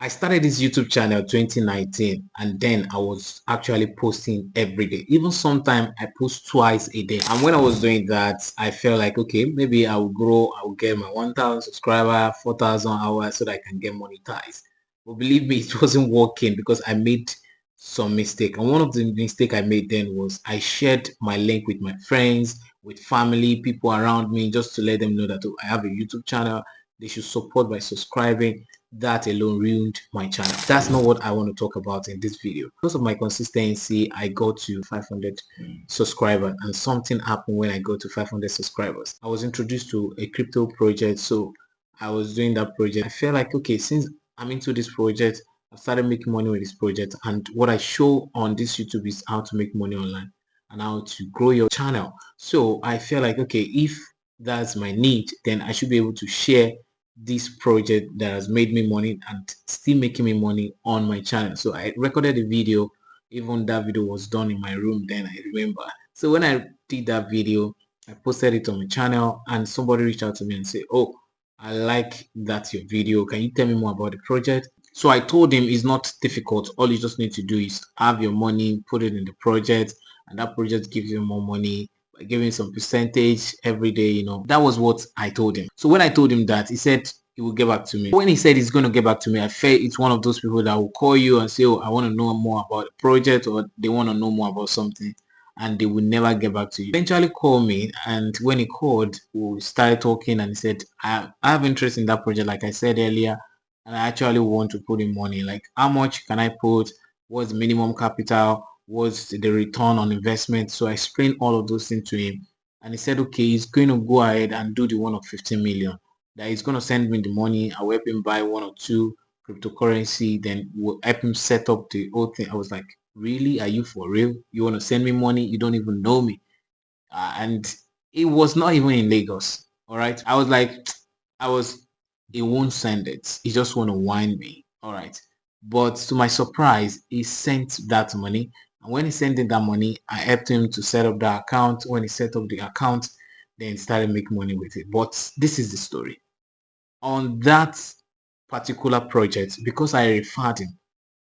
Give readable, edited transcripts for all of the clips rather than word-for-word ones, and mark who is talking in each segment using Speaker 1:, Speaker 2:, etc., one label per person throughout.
Speaker 1: I started this YouTube channel 2019, and then I was actually posting every day. Even sometimes I post twice a day. And when I was doing that, I felt like, okay, maybe I will grow. I will get my 1,000 subscriber, 4,000 hours so that I can get monetized. But believe me, it wasn't working because I made some mistake. And one of the mistake I made then was I shared my link with my friends, with family, people around me, just to let them know that, oh, I have a YouTube channel. They should support by subscribing. That alone ruined my channel. That's not what I want to talk about in this video. Because of my consistency, I got to 500 subscribers, and something happened when I got to 500 subscribers. I was introduced to a crypto project, so I was doing that project. I felt like, okay, since I'm into this project, I started making money with this project, and what I show on this YouTube is how to make money online and how to grow your channel. So I feel like, okay, if that's my need, then I should be able to share this project that has made me money and still making me money on my channel. So I recorded a video. Even that video was done in my room then, I remember. So when I did that video, I posted it on my channel, and somebody reached out to me and said, oh, I like that your video, can you tell me more about the project? So I told him it's not difficult. All you just need to do is have your money, put it in the project, and that project gives you more money by giving some percentage every day. That was what I told him. So when I told him that, he said he will get back to me. When he said he's going to get back to me, I felt it's one of those people that will call you and say, oh, I want to know more about the project, or they want to know more about something, and they will never get back to you. Eventually called me, and when he called, we started talking, and he said, I have interest in that project, like I said earlier, and I actually want to put in money. Like, how much can I put? What's the minimum capital? What's the return on investment? So I explained all of those things to him, and he said, okay, he's going to go ahead and do the one of 15 million. That he's going to send me the money. I'll help him buy one or two cryptocurrency, then we'll help him set up the whole thing. I was like, really? Are you for real? You want to send me money? You don't even know me. And it was not even in Lagos. All right. I was like, he won't send it. He just want to whine me. All right. But to my surprise, he sent that money. And when he sent in that money, I helped him to set up the account. When he set up the account, then started making money with it. But this is the story. On that particular project, because I referred him,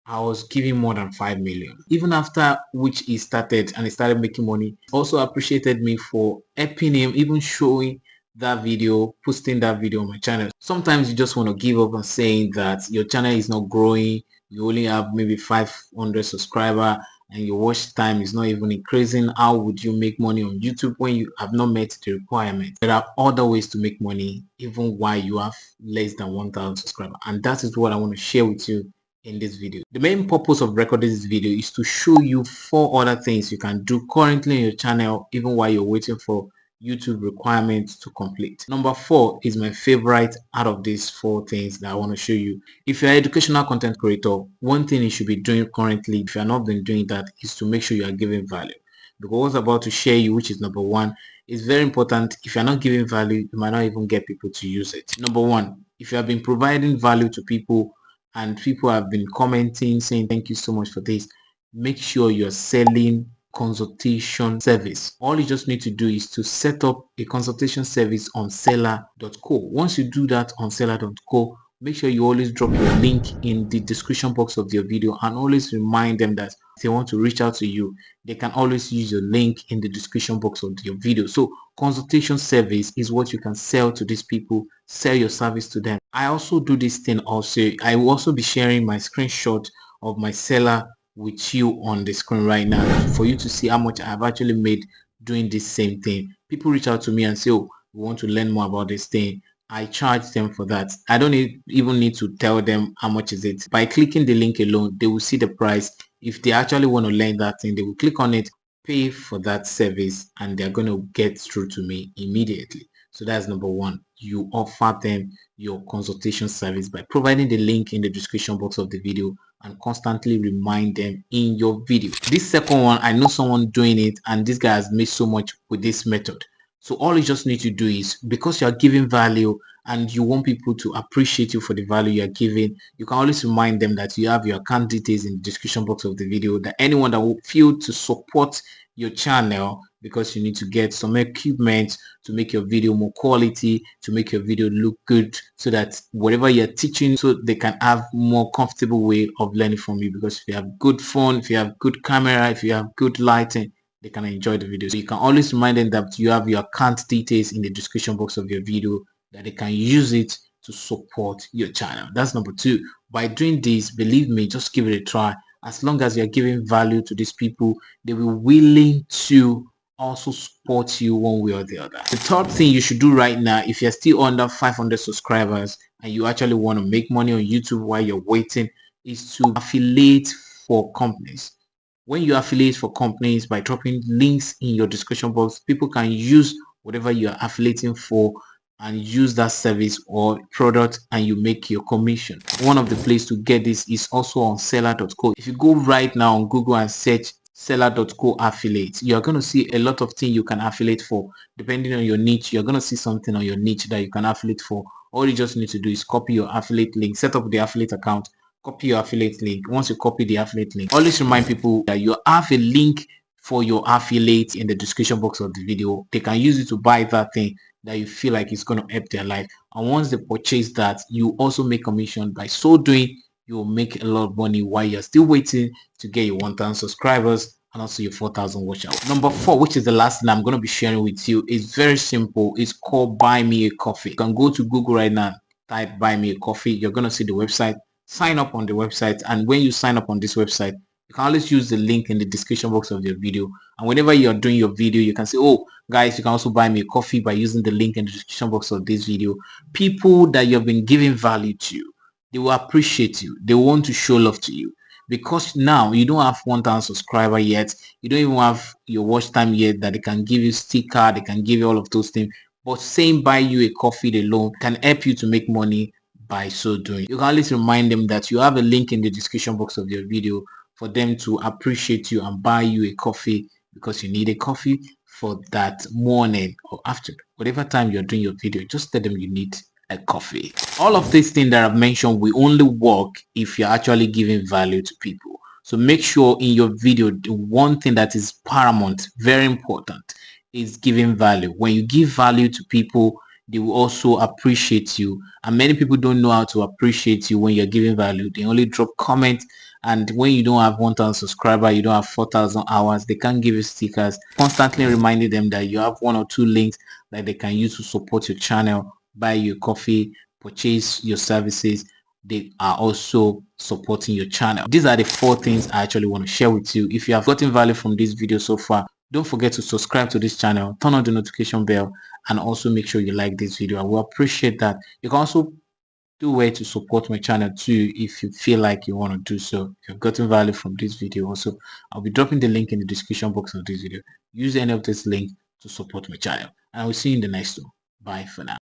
Speaker 1: I was giving more than 5 million. Even after which he started and he started making money, also appreciated me for helping him, even showing that video, posting that video on my channel. Sometimes you just want to give up and saying that your channel is not growing, you only have maybe 500 subscribers, and your watch time is not even increasing. How would you make money on YouTube when you have not met the requirement? There are other ways to make money even while you have less than 1,000 subscribers, and that is what I want to share with you in this video. The main purpose of recording this video is to show you 4 other things you can do currently in your channel even while you're waiting for YouTube requirements to complete. Number 4 is my favorite out of these 4 things that I want to show you. If you're an educational content creator, one thing you should be doing currently, if you're not been doing that, is to make sure you are giving value. Because what's about to share you, which is number 1, is very important. If you're not giving value, you might not even get people to use it. Number 1, if you have been providing value to people and people have been commenting saying thank you so much for this, make sure you're selling consultation service. All you just need to do is to set up a consultation service on seller.co. Once you do that on seller.co, make sure you always drop your link in the description box of your video, and always remind them that if they want to reach out to you, they can always use your link in the description box of your video. So consultation service is what you can sell to these people, sell your service to them. I also do this thing also. I will also be sharing my screenshot of my seller with you on the screen right now for you to see how much I have actually made doing this same thing. People reach out to me and say, oh, we want to learn more about this thing. I charge them for that. I don't even need to tell them how much is it. By clicking the link alone, they will see the price. If they actually want to learn that thing, they will click on it, pay for that service, and they're going to get through to me immediately. So that's number 1. You offer them your consultation service by providing the link in the description box of the video and constantly remind them in your video. This second one, I know someone doing it, and this guy has made so much with this method. So all you just need to do is, because you're giving value and you want people to appreciate you for the value you're giving, you can always remind them that you have your account details in the description box of the video, that anyone that will feel to support your channel because you need to get some equipment to make your video more quality, to make your video look good, so that whatever you're teaching, so they can have more comfortable way of learning from you. Because if you have good phone, if you have good camera, if you have good lighting, they can enjoy the video. So you can always remind them that you have your account details in the description box of your video, that they can use it to support your channel. That's number two. By doing this, believe me, just give it a try. As long as you're giving value to these people, they will be willing to also support you one way or the other. The third thing you should do right now, if you're still under 500 subscribers and you actually want to make money on YouTube while you're waiting, is to affiliate for companies. When you affiliate for companies by dropping links in your description box, people can use whatever you're affiliating for and use that service or product, and you make your commission. One of the places to get this is also on seller.co. If you go right now on Google and search seller.co affiliate, you're going to see a lot of things you can affiliate for. Depending on your niche, you're going to see something on your niche that you can affiliate for. All you just need to do is copy your affiliate link, set up the affiliate account, copy your affiliate link. Once you copy the affiliate link, always remind people that you have a link for your affiliate in the description box of the video. They can use it to buy that thing that you feel like it's going to help their life, and once they purchase that, you also make commission. By so doing, you will make a lot of money while you're still waiting to get your 1,000 subscribers and also your 4,000 watch hours. Number four, which is the last thing I'm going to be sharing with you, is very simple. It's called Buy Me a Coffee. You can go to Google right now, type Buy Me a Coffee. You're going to see the website. Sign up on the website, and when you sign up on this website, you can always use the link in the description box of your video, and whenever you're doing your video, you can say, oh guys, you can also buy me a coffee by using the link in the description box of this video. People that you have been giving value to, they will appreciate you. They want to show love to you, because now you don't have 1,000 subscriber yet, you don't even have your watch time yet that they can give you sticker, they can give you all of those things. But saying buy you a coffee alone can help you to make money. By so doing, you can always remind them that you have a link in the description box of your video for them to appreciate you and buy you a coffee, because you need a coffee for that morning or after, whatever time you're doing your video. Just tell them you need a coffee. All of these things that I've mentioned will only work if you're actually giving value to people. So make sure in your video, the one thing that is paramount, very important, is giving value. When you give value to people, they will also appreciate you, and many people don't know how to appreciate you when you're giving value. They only drop comments, and when you don't have 1,000 subscribers, you don't have 4,000 hours, they can't give you stickers. Constantly reminding them that you have one or two links that they can use to support your channel, buy your coffee, purchase your services. They are also supporting your channel. These are the four things I actually want to share with you. If you have gotten value from this video so far, don't forget to subscribe to this channel, turn on the notification bell, and also make sure you like this video. I will appreciate that. You can also do way to support my channel too if you feel like you want to do so. If you've gotten value from this video, also I'll be dropping the link in the description box of this video. Use any of this link to support my channel, and I will see you in the next one. Bye for now.